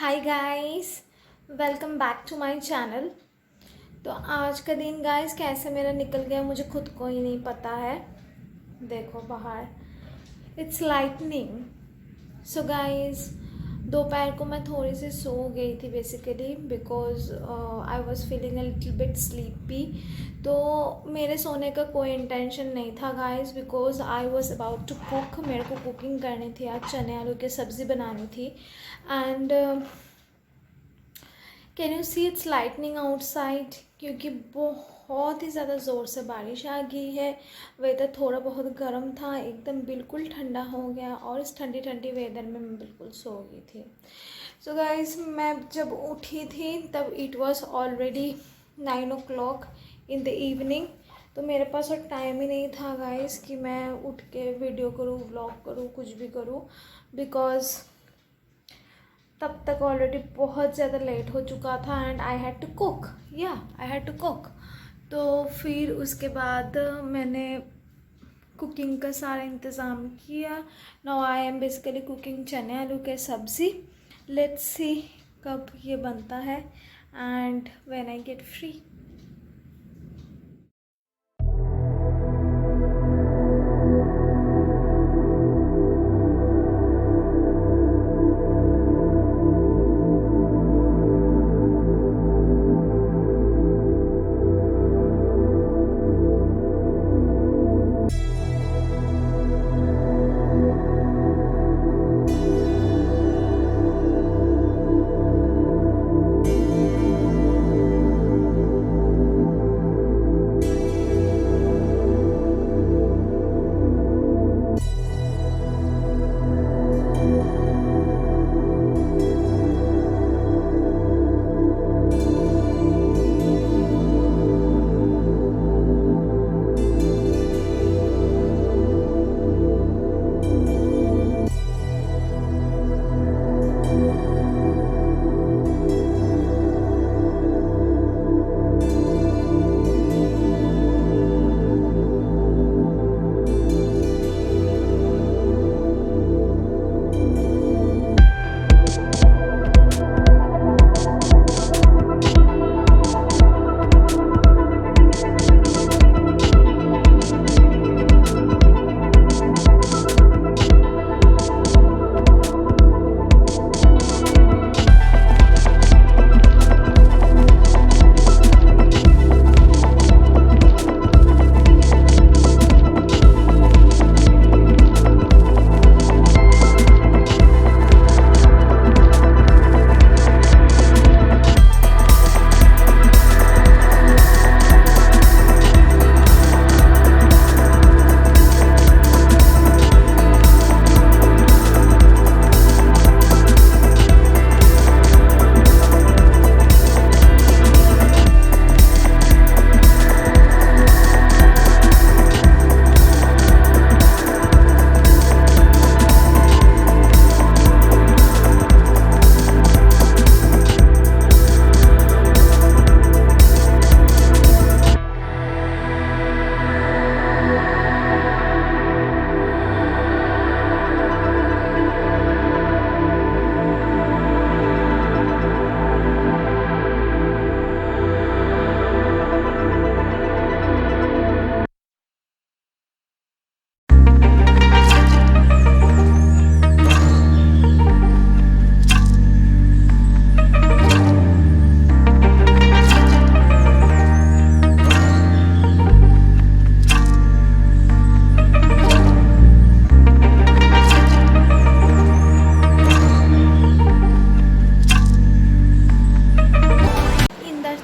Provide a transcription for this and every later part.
Hi guys, welcome back to my channel. तो आज का दिन गाइस कैसे मेरा निकल गया मुझे खुद को ही नहीं पता है। देखो बाहर इट्स लाइटनिंग। सो गाइस दोपहर को मैं थोड़ी सी सो गई थी basically because I was feeling a little bit sleepy. तो मेरे सोने का कोई इंटेंशन नहीं था guys because I was about to cook. मेरे को कुकिंग करनी थी, आज चने आलू की सब्ज़ी बनानी थी and can you see it's lightning outside, क्योंकि बहुत ही ज़्यादा ज़ोर से बारिश आ गई है। वेदर थोड़ा बहुत गर्म था, एकदम बिल्कुल ठंडा हो गया और इस ठंडी ठंडी वेदर में मैं बिल्कुल सो गई थी। सो गाइस मैं जब उठी थी तब it was already 9 o'clock in the evening. तो मेरे पास और टाइम ही नहीं था गाइस कि मैं उठ के वीडियो करूँ, व्लॉग करूँ, कुछ भी करूँ बिकॉज तब तक ऑलरेडी बहुत ज़्यादा लेट हो चुका था and I had to cook. I had to cook. तो फिर उसके बाद मैंने कुकिंग का सारा इंतज़ाम किया। Now I am basically cooking चने आलू के सब्ज़ी। लेट्स सी कब ये बनता है and when I get free.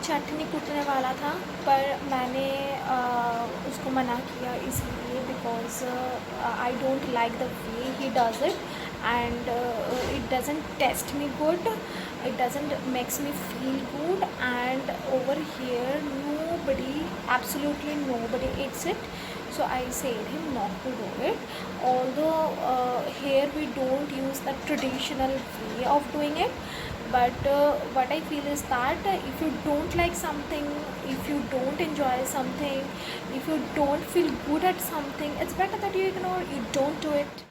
चटनी कूटने वाला था पर मैंने उसको मना किया इसलिए because I don't like the way he does it and it doesn't taste me good, it doesn't makes me feel good and over here nobody, absolutely nobody eats it. So I said him not to do it, although here we don't use the traditional way of doing it. But what I feel is that if you don't like something, if you don't enjoy something, if you don't feel good at something, it's better that you ignore, you don't do it.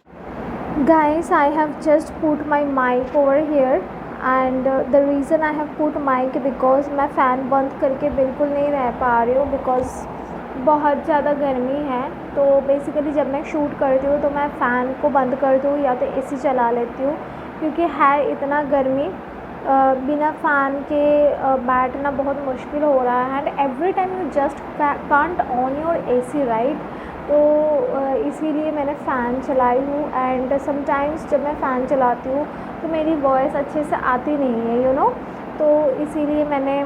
Guys, I have just put my mic over here and the reason I have put mic because मैं fan बंद करके बिल्कुल नहीं रह पा रही हूँ because बहुत ज़्यादा गर्मी है। तो बेसिकली जब मैं शूट करती हूँ तो मैं फ़ैन को बंद करती हूँ या तो एसी चला लेती हूँ, क्योंकि है इतना गर्मी बिना फ़ैन के बैठना बहुत मुश्किल हो रहा है। And every time you just can't on your AC right. तो इसीलिए मैंने फ़ैन चलाई हूँ। एंड समटाइम्स जब मैं फ़ैन चलाती हूँ तो मेरी वॉइस अच्छे से आती नहीं है यू नो। तो इसीलिए मैंने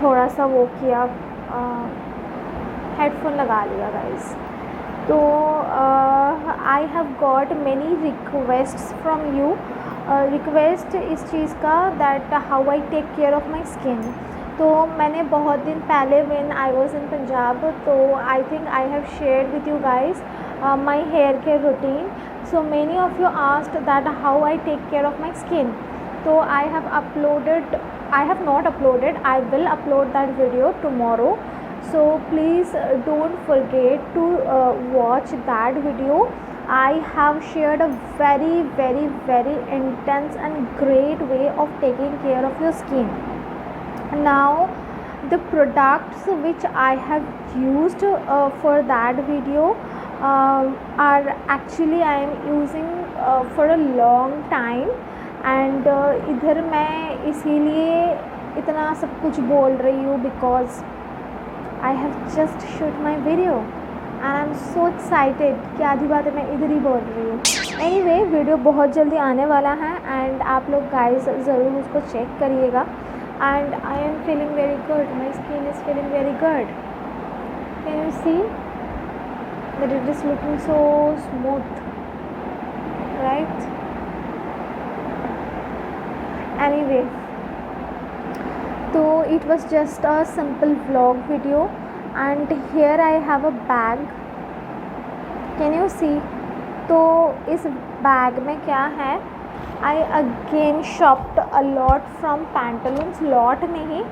थोड़ा सा वो किया, हेडफोन लगा लिया गाइस। तो I have got many requests from you. Request इस चीज़ का that how I take care of my skin. तो मैंने बहुत दिन पहले when I was in Punjab, तो I think I have shared with you guys my hair care routine. So many of you asked that how I take care of my skin. तो I have uploaded, I have not uploaded, I will upload that video tomorrow. So please don't forget to watch that video. I have shared a very intense and great way of taking care of your skin. Now the products which I have used for that video are actually I am using for a long time. And इधर मैं इसीलिए इतना सब कुछ बोल रही हूँ because I have just shoot my video and I am so excited कि आधी बातें मैं इधर ही बोल रही हूँ। एनीवे वीडियो बहुत जल्दी आने वाला है एंड आप लोग गाइस ज़रूर उसको चेक करिएगा। And I am feeling very good, my skin is feeling very good. Can you see that it is looking so smooth right. Anyway, so it was just a simple vlog video and here I have a bag. Can you see? तो इस bag में क्या है, I again shopped a lot from Pantaloons. Lot नहीं,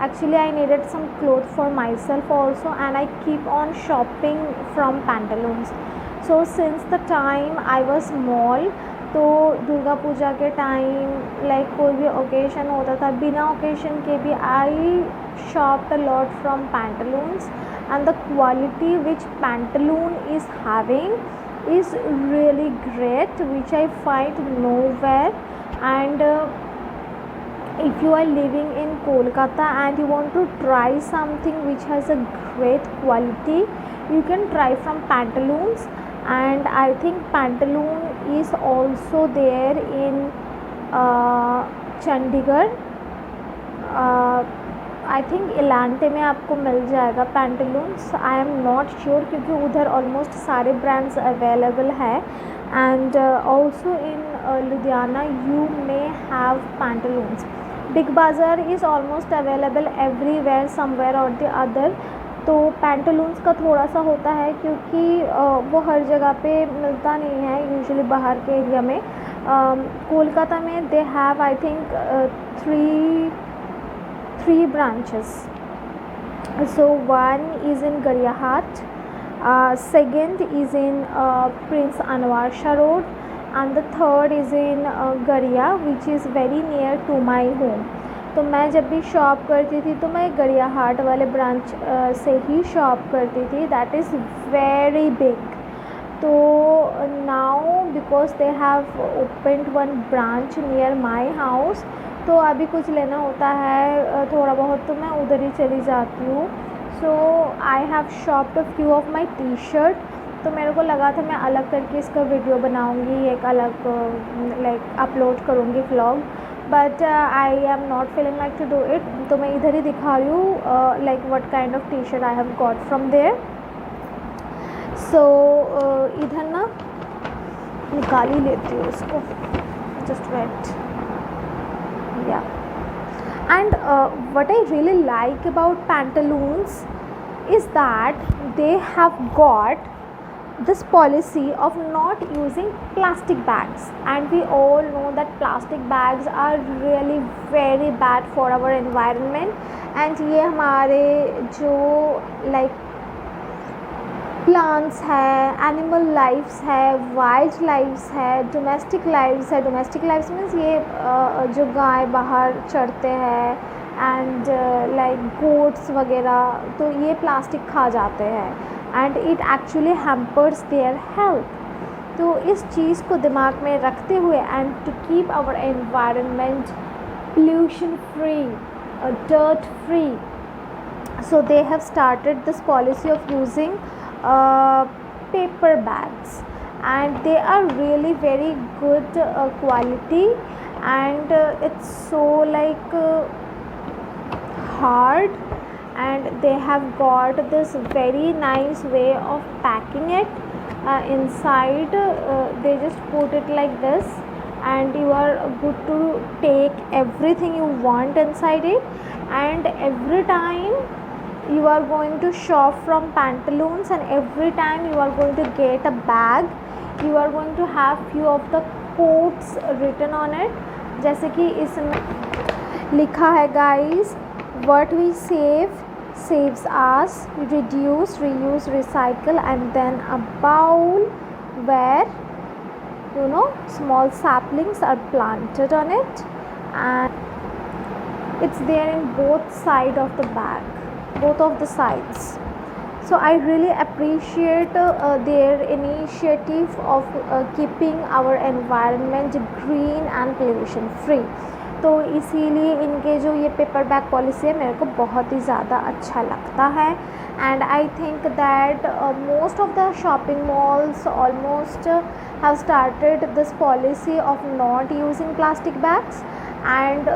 actually I needed some clothes for myself also and I keep on shopping from Pantaloons. So since the time I was small, तो दुर्गा पूजा के time like कोई भी occasion होता था, बिना occasion के भी I shopped a lot from Pantaloons and the quality which Pantaloon is having is really great which I find nowhere. And if you are living in Kolkata and you want to try something which has a great quality, you can try from Pantaloons. And I think Pantaloon is also there in Chandigarh. I think Elante में आपको मिल जाएगा Pantaloons, I am not sure क्योंकि उधर almost सारे brands available है। And also in Ludhiana you may have Pantaloons. Big Bazaar is almost available everywhere somewhere और the other. तो पैंटलून्स का थोड़ा सा होता है क्योंकि वो हर जगह पे मिलता नहीं है यूजुअली बाहर के एरिया में। कोलकाता में they have I think three branches. So one is in Garyahat, second is in Prince Anwar Shah Road and the third is in Garya which is very near to my home. तो मैं जब भी shop करती थी तो मैं गरियाहाट वाले branch से ही शॉप करती थी, दैट इज़ वेरी बिग। तो now because they have opened one branch near my house, तो अभी कुछ लेना होता है थोड़ा बहुत तो मैं उधर ही चली जाती हूँ। So I have shopped a few of my T shirt. तो मेरे को लगा था मैं अलग करके इसका वीडियो बनाऊँगी, एक अलग लाइक अपलोड करूँगी vlog, but I am not feeling like to do it. तो मैं इधर ही दिखा रही हूँ like what kind of T shirt I have got from there. So इधर ना निकाल ही लेती हूँ इसको, just wait yeah. And what I really like about Pantaloons is that they have got this policy of not using plastic bags, and we all know that plastic bags are really very bad for our environment। and ये हमारे जो like plants है, animal lives है, wild lives है, domestic lives है। Domestic lives means ये जो गाय बाहर चरते हैं एंड लाइक गोट्स वगैरह, तो ये प्लास्टिक खा जाते हैं and it actually hampers their health. तो इस चीज़ को दिमाग में रखते हुए and to keep our environment pollution free, dirt free, so they have started this policy of using paper bags, and they are really very good quality, and it's so like hard, and they have got this very nice way of packing it inside. They just put it like this, and you are good to take everything you want inside it. And every time you are going to shop from Pantaloons, and every time you are going to get a bag, you are going to have few of the quotes written on it, जैसे कि इसमें लिखा है guys, what we save saves us, reduce, reuse, recycle, and then a bowl where small saplings are planted on it, and it's there in both side of the bag, both of the sides. So I really appreciate their initiative of keeping our environment green and pollution free. तो इसीलिए इनके जो ये paper bag policy है मेरे को बहुत ही ज़्यादा अच्छा लगता है. And I think that most of the shopping malls almost have started this policy of not using plastic bags, and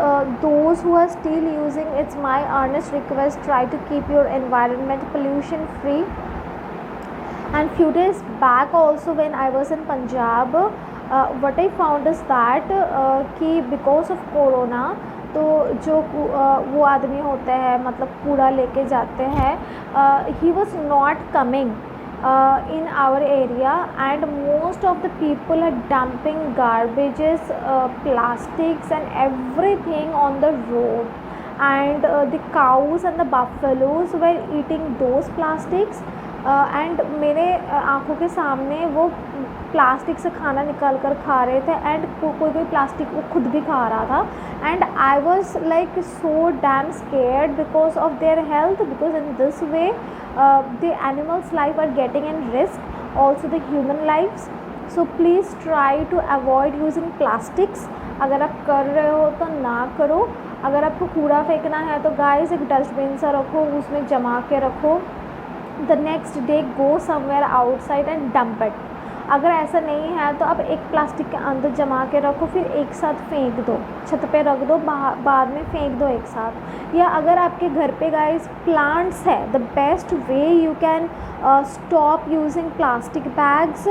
those who are still using, it's my earnest request, try to keep your environment pollution free. And few days back also when I was in Punjab, what I found is that कि because of corona, तो जो वो आदमी होते हैं मतलब कूड़ा लेके जाते हैं, he was not coming in our area, and most of the people are dumping garbages, plastics and everything on the road, and the cows and the buffaloes were eating those plastics, and मेरे आँखों के सामने वो plastic से खाना निकाल कर खा रहे थे, एंड कोई प्लास्टिक वो खुद भी खा रहा था, and I was like so damn scared because of their health, because in this way the animals life are getting in risk, also the human lives. So please try to avoid using plastics. अगर आप कर रहे हो तो ना करो. अगर आपको कूड़ा फेंकना है तो गाइस एक डस्टबिन सा रखो, उसमें जमा के रखो. The next day go somewhere outside and dump it. अगर ऐसा नहीं है तो आप एक प्लास्टिक के अंदर जमा के रखो, फिर एक साथ फेंक दो, छत पे रख दो, बाद में फेंक दो एक साथ. या अगर आपके घर पे गाइस प्लांट्स है, the best way you can stop using plastic bags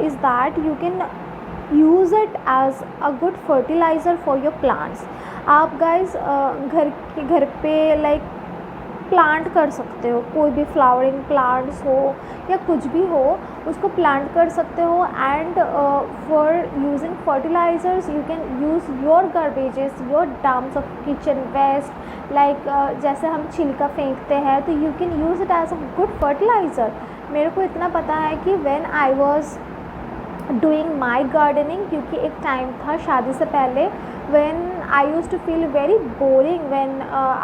is that you can use it as a good fertiliser for your plants. आप गाइस घर पे लाइक प्लांट कर सकते हो, कोई भी फ्लावरिंग प्लांट्स हो या कुछ भी हो, उसको प्लांट कर सकते हो. And for using fertilisers you can use your garbages, your dumps of kitchen waste, like जैसे हम छिलका फेंकते हैं तो you can use it as a good fertiliser. मेरे को इतना पता है कि when I was doing my gardening, क्योंकि एक टाइम था शादी से पहले when I used to feel very boring when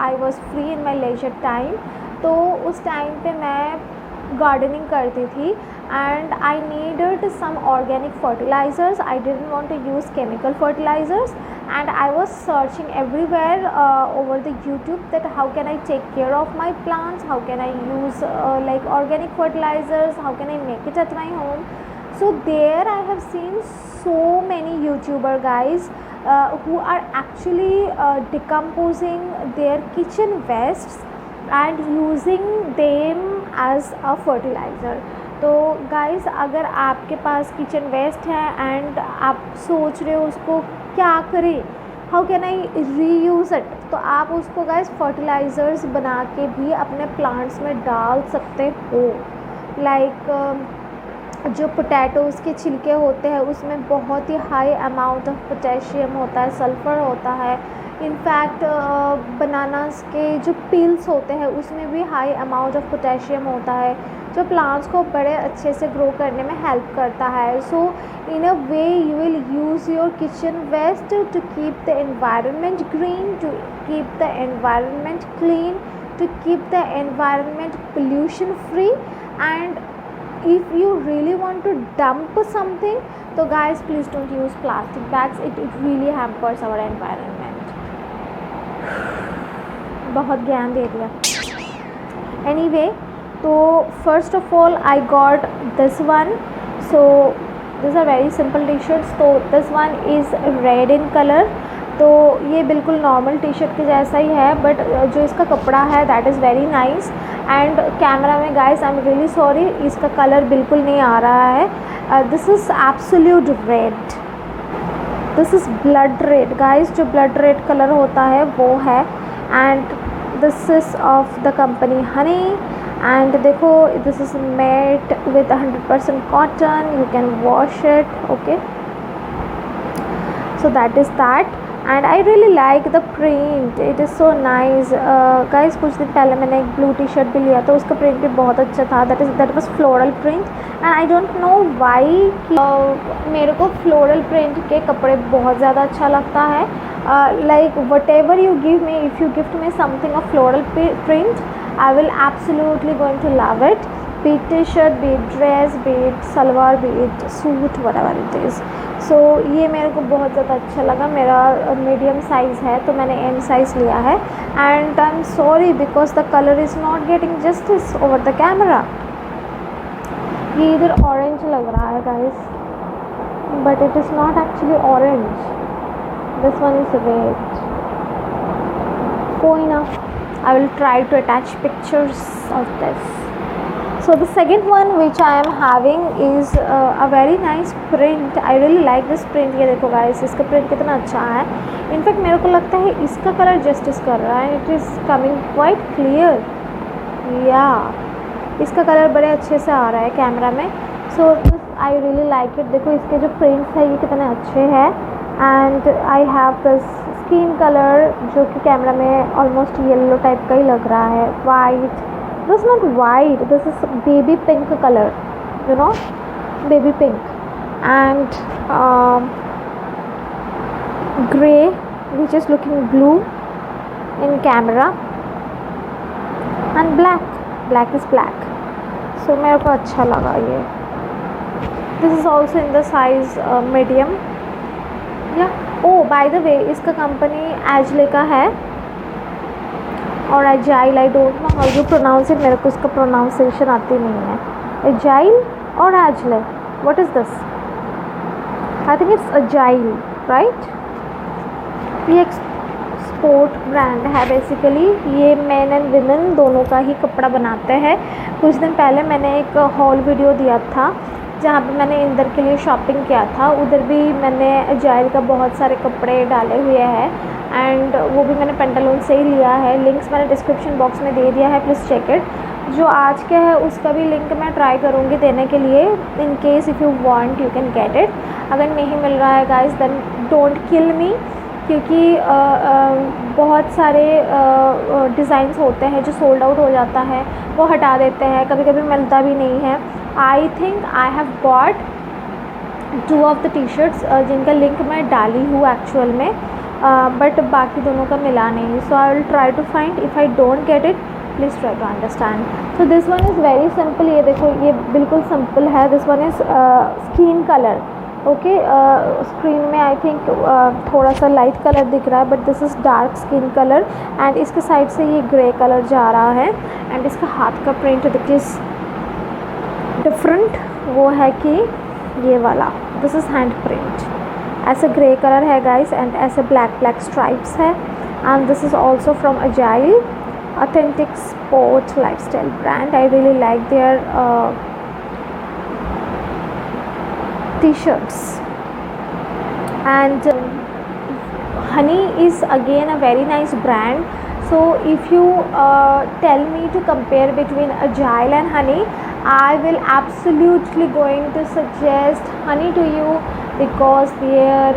I was free in my leisure time, तो उस टाइम पे मैं गार्डनिंग करती थी, and I needed some organic fertilizers. I didn't want to use chemical fertilizers, and I was searching everywhere over the YouTube that how can I take care of my plants, how can I use like organic fertilizers, how can I make it at my home. So there I have seen so many YouTuber guys who are actually decomposing their kitchen wastes and using them as a fertilizer. तो guys अगर आपके पास kitchen waste है and आप सोच रहे हो उसको क्या करें, how can I reuse it, तो आप उसको गाइस फर्टिलाइज़र्स बना के भी अपने प्लांट्स में डाल सकते हो. लाइक जो पोटैटोज़ के छिलके होते हैं उसमें बहुत ही हाई अमाउंट ऑफ पोटेशियम होता है, सल्फ़र होता है. इनफैक्ट बनानास के जो पील्स होते हैं उसमें भी हाई अमाउंट ऑफ पोटेशियम होता है. जो प्लांट्स को बड़े अच्छे से ग्रो करने में हेल्प करता है. So in a way you will use your kitchen waste to keep the environment green, to keep the environment clean, to keep the environment pollution free. And if you really want to dump something, so guys please don't use plastic bags. It really hampers our environment. बहुत ज्ञान दे दिया. Anyway, so first of all I got this one. So these are very simple t-shirts. So this one is red in color. तो ये बिल्कुल normal T shirt के जैसा ही है, but जो इसका कपड़ा है that is very nice. And camera में guys I am really sorry, इसका कलर बिल्कुल नहीं आ रहा है. This is absolute red, this is blood red guys. जो ब्लड रेड कलर होता है वो है. And this is of the company Honey. And देखो this is made with 100% cotton. You can wash it. Okay, so that is that. And I really like the print, it is so nice. Guys, कुछ दिन पहले मैंने एक blue T shirt भी लिया था, उसका प्रिंट भी बहुत अच्छा था. that was floral print. And I don't know why मेरे को floral print के कपड़े बहुत ज़्यादा अच्छा लगता है. Like whatever you give me, if you gift me something of floral print, I will absolutely going to love it. Be it t-shirt, be it dress, be it salwar, be it suit, whatever it is. So ये मेरे को बहुत ज़्यादा अच्छा लगा. मेरा medium size है तो मैंने एम साइज़ लिया है. And I am sorry because the colour is not getting justice over the camera. ये इधर ऑरेंज लग रहा है guys, but it is not actually orange. This one is red. कोई ना, I will try to attach pictures of this. So the second one which I am having is a very nice print. I really like this print. ये देखो guys, इसका print कितना अच्छा है. In fact मेरे को लगता है इसका कलर जस्टिस कर रहा है. It is coming quite clear. या इसका कलर बड़े अच्छे से आ रहा है कैमरा में. So this I really like it. देखो इसके जो प्रिंट्स है ये कितने अच्छे हैं. And I have this skin colour जो कि कैमरा में ऑलमोस्ट येलो टाइप का ही लग रहा है. White, this not white, this is baby pink colour, you know, baby pink. And grey which is looking blue in camera. And black is black. So मेरे को अच्छा लगा ये. This is also in the size medium. Yeah oh by the way इसका company एजले का है और Ajile. I don't know how you pronounce it. मेरे को इसका प्रोनाउंसिएशन आती नहीं है. एजाइल और Ajile, what is this? I think it's Ajile, right. ये एक स्पोर्ट ब्रांड है बेसिकली. ये मेन एंड विमेन दोनों का ही कपड़ा बनाते हैं. कुछ दिन पहले मैंने एक हॉल वीडियो दिया था जहाँ पे मैंने इंदर के लिए शॉपिंग किया था. उधर भी मैंने एजाइल का बहुत सारे कपड़े डाले हुए हैं. एंड वो भी मैंने पेंटालून से ही लिया है. लिंक्स मैंने डिस्क्रिप्शन बॉक्स में दे दिया है, प्लीज़ चेक इट. जो आज के है उसका भी लिंक मैं ट्राई करूँगी देने के लिए. In case if you want you can get it. अगर नहीं मिल रहा है गाइस देन डोंट किल मी, क्योंकि बहुत सारे डिज़ाइंस होते हैं जो सोल्ड आउट हो जाता है, वो हटा देते हैं, कभी कभी मिलता भी नहीं है. आई think I have bought 2 of the T shirts जिनका लिंक मैं डाली हूँ एक्चुअल में, बट बाकी दोनों का मिला नहीं. So I will try to find. If I don't get it please try to understand. So this one is very simple. ये देखो ये बिल्कुल सिंपल है. This one is skin colour. Okay, screen में आई थिंक थोड़ा सा light colour दिख रहा है, but this is dark skin colour. And इसके साइड से ये ग्रे कलर जा रहा है. एंड इसका हाथ का प्रिंट देखिए डिफरेंट, वो है कि ये वाला, दिस इज़ हैंड प्रिंट. ऐसे ग्रे कलर है गाइस एंड ऐसे ब्लैक स्ट्राइप्स है. And this is also from agile, authentic sport lifestyle brand. I really like their t-shirts. And Honey is again a very nice brand. So if you tell me to compare between Agile and Honey, I will absolutely going to suggest Honey to you because their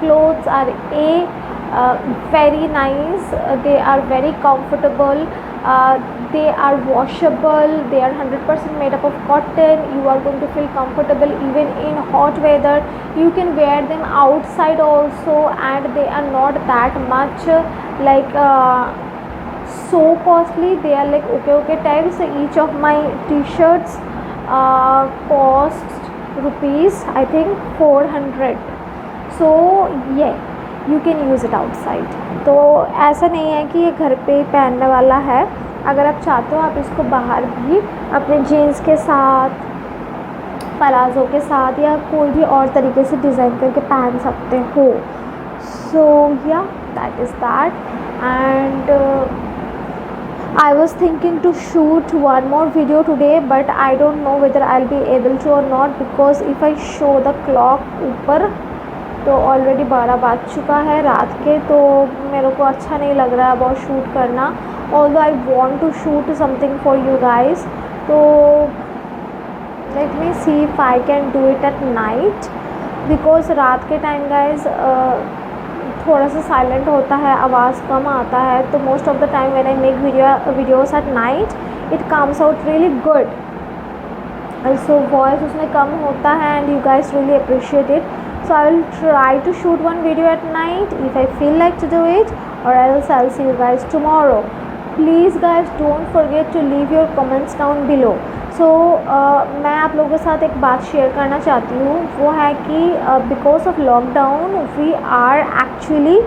clothes are very nice. They are very comfortable. They are washable, they are 100% made up of cotton. You are going to feel comfortable even in hot weather. You can wear them outside also, and they are not that much like so costly. They are like okay types. So each of my t-shirts costs rupees I think 400. So yeah, you can use it outside. तो ऐसा नहीं है कि ये घर पे पहनने वाला है. अगर आप चाहते हो आप इसको बाहर भी अपने जीन्स के साथ, पलाज़ो के साथ या कोई भी और तरीके से डिज़ाइन करके पहन सकते हो. सो या that is that. And I was thinking to shoot one more video today, but I don't know whether I'll be able to or not, because if I show the clock ऊपर तो already 12 बज चुका है रात के. तो मेरे को अच्छा नहीं लग रहा है बहुत शूट करना. Although I want to shoot something for you guys. तो let me see if I can do it at night, because रात के टाइम गाइज थोड़ा सा साइलेंट होता है, आवाज़ कम आता है. तो most of the time when I make videos at night it comes out really good. So voice उसमें कम होता है and you guys really appreciate it. So I will try to shoot one video at night if I feel like to do it, or else I'll see you guys tomorrow. Please guys don't forget to leave your comments down below. So मैं आप लोगों के साथ एक बात share करना चाहती हूँ. वो है कि because of lockdown we are actually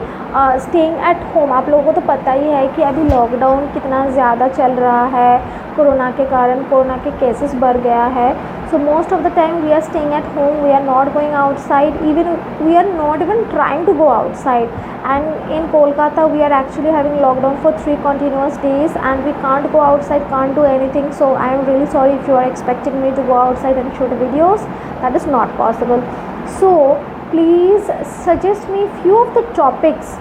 staying at home. आप लोगों को तो पता ही है कि अभी लॉकडाउन कितना ज़्यादा चल रहा है. कोरोना के कारण कोरोना के केसेस बढ़ गया है. So most of the time we are staying at home, we are not going outside, even we are not even trying to go outside. And in Kolkata we are actually having lockdown for 3 continuous days and we can't go outside, can't do anything. So I am really sorry if you are expecting me to go outside and shoot videos. That is not possible. So please suggest me few of the topics.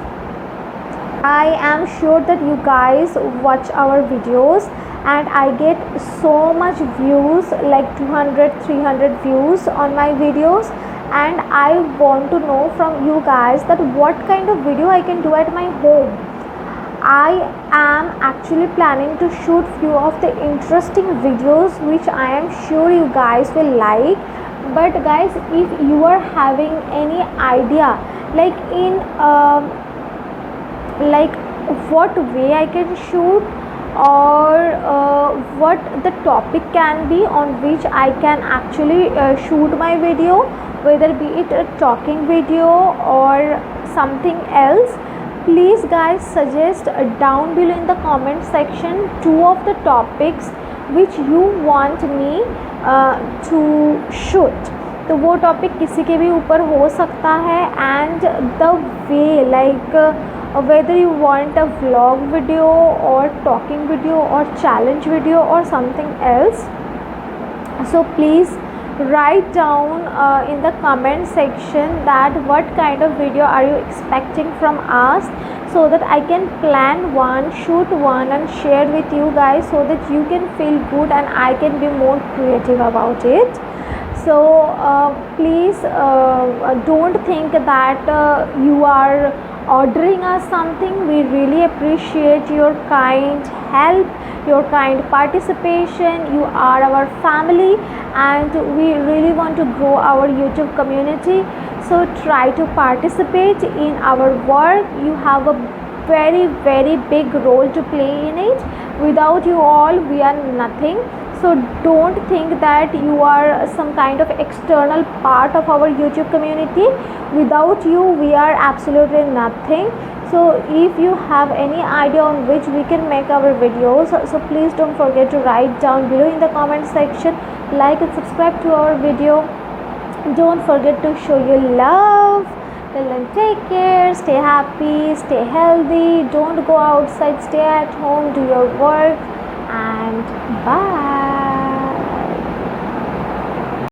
I am sure that you guys watch our videos and I get so much views, like 200-300 views on my videos, and I want to know from you guys that what kind of video I can do at my home. I am actually planning to shoot few of the interesting videos which I am sure you guys will like. But guys, if you are having any idea like in like what way I can shoot, or what the topic can be on which I can actually shoot my video, whether be it a talking video or something else, please guys suggest down below in the comment section 2 of the topics which you want me to shoot. तो वो topic किसी के भी ऊपर हो सकता है. And the way like whether you want a vlog video or talking video or challenge video or something else. So please write down in the comment section that what kind of video are you expecting from us, so that I can plan one, shoot one and share with you guys, so that you can feel good and I can be more creative about it. So please don't think that you are ordering us something. We really appreciate your kind help, your kind participation. You are our family and we really want to grow our YouTube community. So try to participate in our work. You have a very big role to play in it. Without you all we are nothing. So don't think that you are some kind of external part of our YouTube community. Without you we are absolutely nothing. So if you have any idea on which we can make our videos, so please don't forget to write down below in the comment section. Like and subscribe to our video. Don't forget to show your love. Till then, take care, stay happy, stay healthy, don't go outside, stay at home, do your work, and bye.